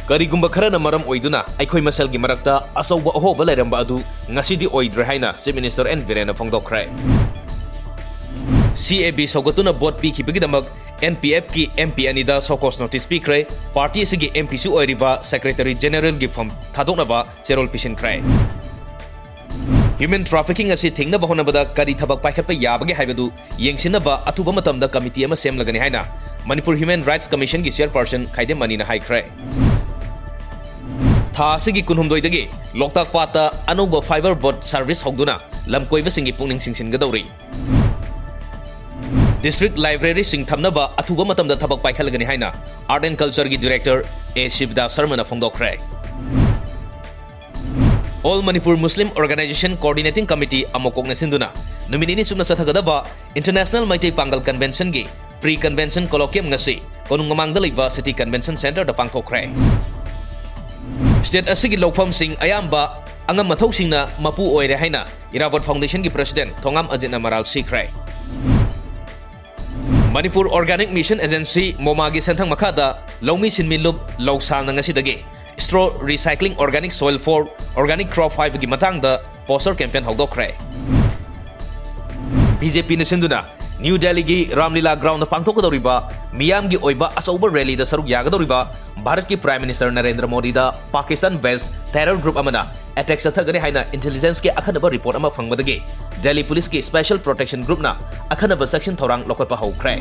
ꯀꯔꯤꯒꯨꯝꯕ ꯈꯔꯅ ꯃꯔꯝ ꯑꯣꯏꯗꯨꯅ ꯑꯩꯈꯣꯏ ꯃꯁꯦꯜꯒꯤ ꯃꯔꯛꯇ ꯑꯆꯧꯕ ꯑꯍꯣꯕ ꯂꯩꯔꯝꯕ ꯑꯗꯨ ꯉꯁꯤꯗꯤ ꯑꯣꯏꯗ꯭ꯔꯦ ꯍꯥꯏꯅ ꯆꯤꯐ ꯃꯤꯅꯤꯁꯇꯔ ꯑꯦꯟ ꯕꯤꯔꯦꯟꯅ ꯐꯣꯡꯗꯣꯛꯈ꯭ꯔꯦ꯫ CAB ꯁꯧꯒꯠꯇꯨꯅ ꯚꯣꯠ ꯄꯤꯈꯤꯕꯒꯤꯗꯃꯛ NPF ꯒꯤ MP ꯑꯅꯤꯗ ꯁꯣꯀꯣꯁ ꯅꯣꯇꯤꯁ ꯄꯤꯈ꯭ꯔꯦ꯫ ꯄꯥꯔꯇꯤ ꯑꯁꯤꯒꯤ MPꯁꯨ ꯑꯣꯏꯔꯤꯕ ꯁꯦꯀ꯭ꯔꯦꯇꯔꯤ ꯖꯦꯅꯔꯦꯜꯒꯤ ꯐꯝ ꯊꯥꯗꯣꯛꯅꯕ ꯆꯦꯔꯣꯜ ꯄꯤꯁꯤꯟꯈ꯭ꯔꯦ꯫ ꯍ꯭ꯌꯨꯃꯦꯟ ꯇ꯭ꯔꯥꯐꯤꯀꯤꯡ ꯑꯁꯤ ꯊꯤꯡꯅꯕ ꯍꯣꯠꯅꯕꯗ ꯀꯔꯤ ꯊꯕꯛ ꯄꯥꯏꯈꯠꯄ ꯌꯥꯕꯒꯦ ꯍꯥꯏꯕꯗꯨ ꯌꯦꯡꯁꯤꯟꯅꯕ ꯑꯊꯨꯕ ꯃꯇꯝꯗ ꯀꯃꯤꯇꯤ ꯑꯃ ꯁꯦꯝꯂꯒꯅꯤ ꯍꯥꯏꯅ ꯃꯅꯤꯄꯨꯔ ꯍ꯭ꯌꯨꯃꯦꯟ ꯔꯥꯏꯠꯁ ꯀꯃꯤꯁꯟꯒꯤ ꯆꯦꯌꯔꯄꯔꯁꯟ ꯈꯥꯏꯗꯦꯝ ꯃꯅꯤꯅ ꯍꯥꯏꯈ꯭ꯔꯦ꯫ ꯊꯥ ꯑꯁꯤꯒꯤ 16ꯗꯒꯤ ꯂꯣꯛꯇꯥꯛ ꯄꯥꯠꯇ ꯑꯅꯧꯕ ꯐꯥꯏꯕꯔ ꯕꯣꯠ ꯁꯔꯚꯤꯁ ꯍꯧꯗꯨꯅ ꯂꯝꯀꯣꯏꯕꯁꯤꯡꯒꯤ ꯄꯨꯛꯅꯤꯡ ꯆꯤꯡꯁꯤꯟꯒꯗꯧꯔꯤ꯫ ꯗꯤꯁꯇ꯭ꯔꯤꯛ ꯂꯥꯏꯕ꯭ꯔꯦꯔꯤꯁꯤꯡ ꯊꯝꯅꯕ ꯑꯊꯨꯕ ꯃꯇꯝꯗ ꯊꯕꯛ ꯄꯥꯏꯈꯠꯂꯒꯅꯤ ꯍꯥꯏꯅ ꯑꯥꯔꯠ ꯑꯦꯟड ꯀꯜꯆꯔꯒꯤ director A. ꯁꯤꯕꯗꯥꯁ ꯁꯔꯃꯅ ꯐꯣꯡꯗꯣꯛꯈ꯭ꯔꯦ꯫ All Manipur Muslim Organization Coordinating Committee ꯑꯃꯀꯣꯛꯅ ꯁꯤꯟꯗꯨꯅ ꯅꯨꯃꯤꯠ ꯅꯤꯅꯤ ꯆꯨꯞꯅ ꯆꯠꯊꯒꯗꯕ International Maitai Pangal Conventionꯒꯤ ꯄ꯭ꯔꯤ-ꯀꯟꯚꯦꯟꯁꯟ ꯀꯣꯂꯣꯀꯤꯌꯝ ꯉꯁꯤ ꯀꯣꯅꯨꯡ ꯃꯃꯥꯡꯗ ꯂꯩꯕ ꯁꯤꯇꯤ ꯀꯟꯚꯦꯟꯁꯟ ꯁꯦꯟꯇꯔꯗ ꯄꯥꯡꯊꯣꯛꯈ꯭ꯔꯦ꯫ ꯁ꯭ꯇꯦꯠ ꯑꯁꯤꯒꯤ ꯂꯧꯐꯝꯁꯤꯡ ꯑꯌꯥꯝꯕ ꯑꯉꯝ ꯃꯊꯧꯁꯤꯡꯅ ꯃꯄꯨ ꯑꯣꯏꯔꯦ ꯍꯥꯏꯅ ꯏꯔꯥꯕꯣꯠ ꯐꯥꯎꯟꯗꯦꯁꯟꯒꯤ ꯄ꯭ꯔꯁꯤꯗꯦꯟꯠ ꯊꯣꯉꯥꯝ ꯑꯖꯤꯠꯅ ꯃꯔꯥꯜ ꯁꯤꯈ꯭ꯔꯦ꯫ Manipur Organic Mission Agency MOMAꯒꯤ ꯁꯦꯟꯊꯪ ꯃꯈꯥꯗ ꯂꯧꯃꯤ ꯁꯤꯟꯃꯤꯂꯨꯞ ꯂꯧꯁꯥꯡꯅ ꯉꯁꯤꯗꯒꯤ Straw Recycling Organic Soil for Organic Crop ꯍꯥꯏꯕꯒꯤ ꯃꯇꯥꯡꯗ ꯄꯣꯁꯇꯔ ꯀꯦꯝꯄꯦꯟ ꯍꯧꯗꯣꯛꯈ꯭ꯔꯦ꯫ BJPꯅ ꯁꯤꯟꯗꯨꯅ ꯅ꯭ꯌꯨ ꯗꯦꯜꯂꯤꯒꯤ ꯔꯥꯝꯂꯤꯂꯥ ꯒ꯭ꯔꯥꯎꯟꯗ ꯄꯥꯡꯊꯣꯛꯀꯗꯧꯔꯤꯕ ꯃꯤꯌꯥꯝꯒꯤ ꯑꯣꯏꯕ ꯑꯆꯧꯕ ꯔꯦꯂꯤꯗ ꯁꯔꯨꯛ ꯌꯥꯒꯗꯧꯔꯤꯕ ꯚꯥꯔꯠꯀꯤ ꯄ꯭ꯔꯥꯏꯝ ꯃꯤꯅꯤꯁꯇꯔ ꯅꯔꯦꯟꯗ꯭ꯔ ꯃꯣꯗꯤꯗ ꯄꯥꯀꯤꯁꯇꯥꯟ ꯕꯦꯁ ꯇꯦꯔꯔ ꯒ꯭ꯔꯨꯞ ꯑꯃꯅ ꯑꯦꯇꯦꯛ ꯆꯠꯊꯒꯅꯤ ꯍꯥꯏꯅ ꯏꯟꯇꯦꯂꯤꯖꯦꯟꯁꯀꯤ ꯑꯈꯟꯅꯕ ꯔꯤꯄꯣꯔꯠ ꯑꯃ ꯐꯪꯕꯗꯒꯤ ꯗꯦꯜꯂꯤ ꯄꯨꯂꯤꯁꯀꯤ ꯁ꯭ꯄꯦꯁꯦꯜ ꯄ꯭ꯔꯣꯇꯦꯛꯁꯟ ꯒ꯭ꯔꯨꯞꯅ ꯑꯈꯟꯅꯕ ꯆꯦꯛꯁꯤꯟ ꯊꯧꯔꯥꯡ ꯂꯧꯈꯠꯄ ꯍꯧꯈ꯭ꯔꯦ꯫